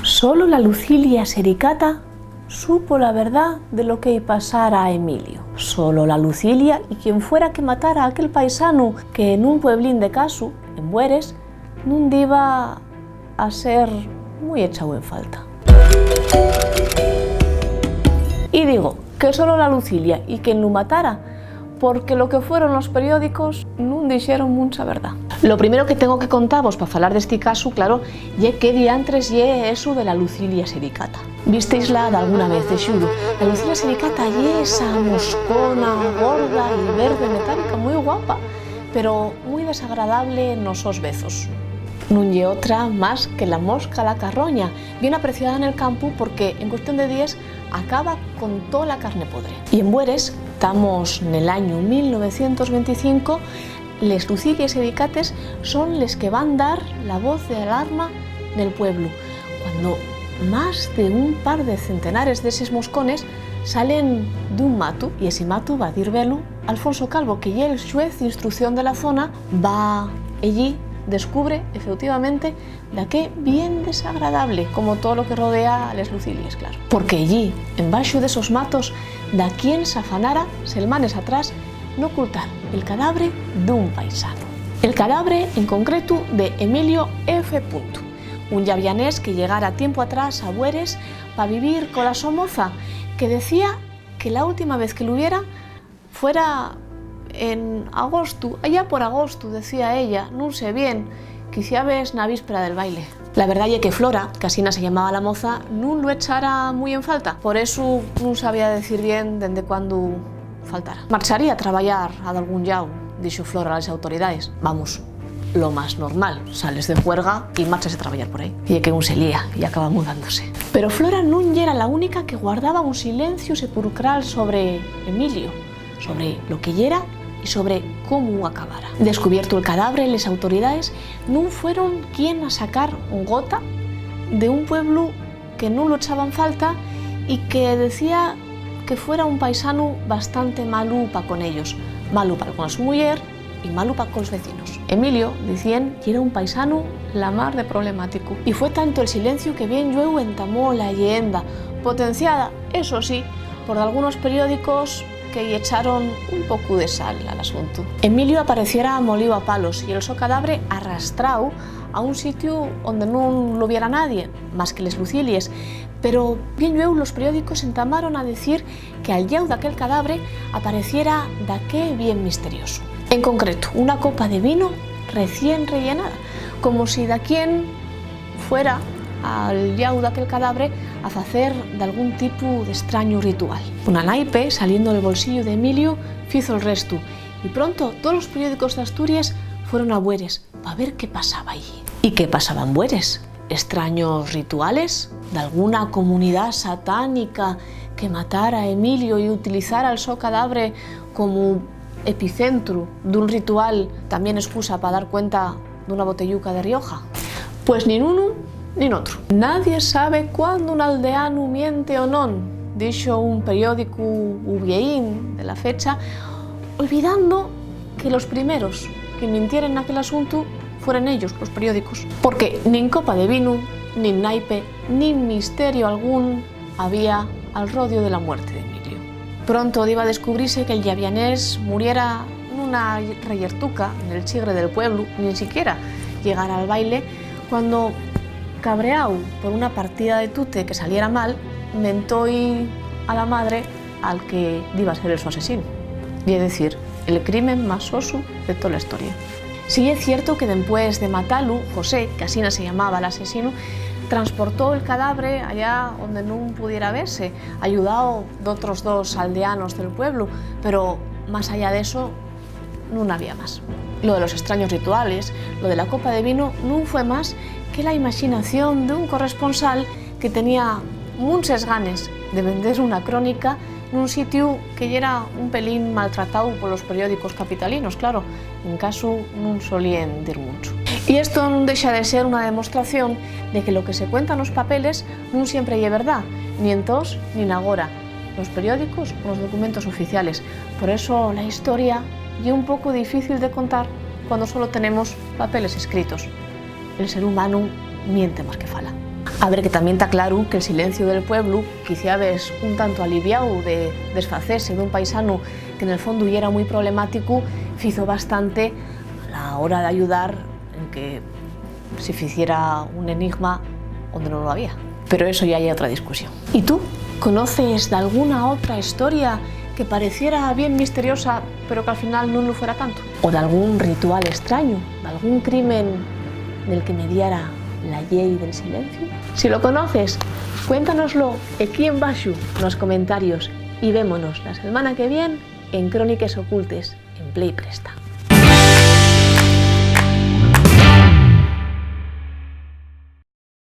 Solo la Lucilia Sericata supo la verdad de lo que pasara a Emilio. Solo la Lucilia y quien fuera que matara a aquel paisano que en un pueblín de Casu, en Bueres, nun iba a ser muy echado en falta. Y digo que solo la Lucilia y quien lo matara, porque lo que fueron los periódicos nun dixeron mucha verdad. Lo primero que tengo que contaros para falar deste caso, claro, ye que diantres ye eso de la Lucilia Sericata. Visteisla de alguna vez, de xuro. La Lucilia Sericata ye esa moscona, gorda y verde metálica, moi guapa, pero moi desagradable nos sos bezos. Non lle otra más que la mosca la carroña, bien apreciada en el campo porque en cuestión de días acaba con toda la carne podre. Y en Bueres, estamos en el año 1925, les Lucilias Sericates son les que van dar la voz de alarma del pueblo, cuando más de un par de centenares de esos moscones salen d'un matu, y ese matu va a dir velo Alfonso Calvo, que ya el xuez de instrucción de la zona va allí, descubre efectivamente de que bien desagradable, como todo lo que rodea a les Lucilias, claro. Porque allí, en baixo de esos matos, da quien s'afanara, selmanes atrás, no ocultar el cadáver d'un paisano. El cadáver, en concreto, de Emilio F. un llavianés que llegara tiempo atrás a Bueres para vivir con la somoza, que decía que la última vez que lo viera fuera en agosto, allá por agosto, decía ella, no sé bien, quizá ves na víspera del baile. La verdad es que Flora, que así se llamaba la moza, no lo echara muy en falta, por eso no sabía decir bien desde cuándo faltara. Marcharía a trabajar a algún llau, dijo Flora a las autoridades. Vamos, lo más normal, sales de juerga y marchas a trabajar por ahí. Y que un se lía y acaba mudándose. Pero Flora no era la única que guardaba un silencio sepulcral sobre Emilio, sobre lo que era y sobre cómo acabara. Descubierto el cadáver, las autoridades no fueron quien a sacar un gota de un pueblo que no lo echaban falta y que decía que fuera un paisano bastante malupa con ellos, malupa con su mujer y malupa con los vecinos. Emilio, decían, que era un paisano la mar de problemático. Y fue tanto el silencio que bien llueu entamó la leyenda, potenciada, eso sí, por algunos periódicos que echaron un poco de sal al asunto. Emilio apareciera molido a palos y el so cadáver arrastrado a un sitio donde no lo viera nadie, más que les Lucilies, pero bien luego los periódicos entamaron a decir que al llau d'aquel cadáver apareciera daqué bien misterioso. En concreto, una copa de vino recién rellenada, como si da quien fuera al llau d'aquel cadáver a facer de algún tipo de extraño ritual. Una naipe, saliendo del bolsillo de Emilio, fizo el resto, y pronto todos los periódicos de Asturias fueron a Bueres para ver qué pasaba allí. ¿Y qué pasaba en Bueres? ¿Extraños rituales? ¿De alguna comunidad satánica que matara a Emilio y utilizara el so cadáver como epicentro de un ritual, también excusa para dar cuenta de una botelluca de Rioja? Pues ni uno ni otro. Nadie sabe cuándo un aldeano miente o no, dijo un periódico ubieín de la fecha, olvidando que los primeros que mintieran en aquel asunto fueran ellos, los periódicos. Porque ni copa de vino, ni naipe, ni misterio algún había al rodio de la muerte de Emilio. Pronto iba a descubrirse que el llavianés muriera en una reyertuca en el chigre del pueblo, ni siquiera llegara al baile, cuando, cabreado por una partida de tute que saliera mal, mentó a la madre al que iba a ser su asesino. Y es decir, el crimen más oso de toda la historia. Sí es cierto que después de matarlo, José, que así se llamaba el asesino, transportó el cadáver allá donde no pudiera verse, ayudado de otros dos aldeanos del pueblo, pero más allá de eso, no había más. Lo de los extraños rituales, lo de la copa de vino, no fue más que la imaginación de un corresponsal que tenía muchas ganas de vender una crónica en un sitio que ya era un pelín maltratado por los periódicos capitalinos, claro, en caso no solían dir mucho. Y esto no deja de ser una demostración de que lo que se cuenta en los papeles no siempre es verdad, ni entonces ni en agora, los periódicos o los documentos oficiales. Por eso la historia es un poco difícil de contar cuando solo tenemos papeles escritos. El ser humano miente más que fala. A ver, que también está claro que el silencio del pueblo quizá ves un tanto aliviado de desfacerse de un paisano que en el fondo ya era muy problemático, hizo bastante a la hora de ayudar en que se hiciera un enigma donde no lo había. Pero eso ya hay otra discusión. ¿Y tú? ¿Conoces de alguna otra historia que pareciera bien misteriosa, pero que al final no lo fuera tanto? ¿O de algún ritual extraño, de algún crimen del que mediara la ley del silencio? Si lo conoces, cuéntanoslo aquí en Bashu, en los comentarios, y vémonos la semana que viene en Crónicas Ocultes en Play Presta.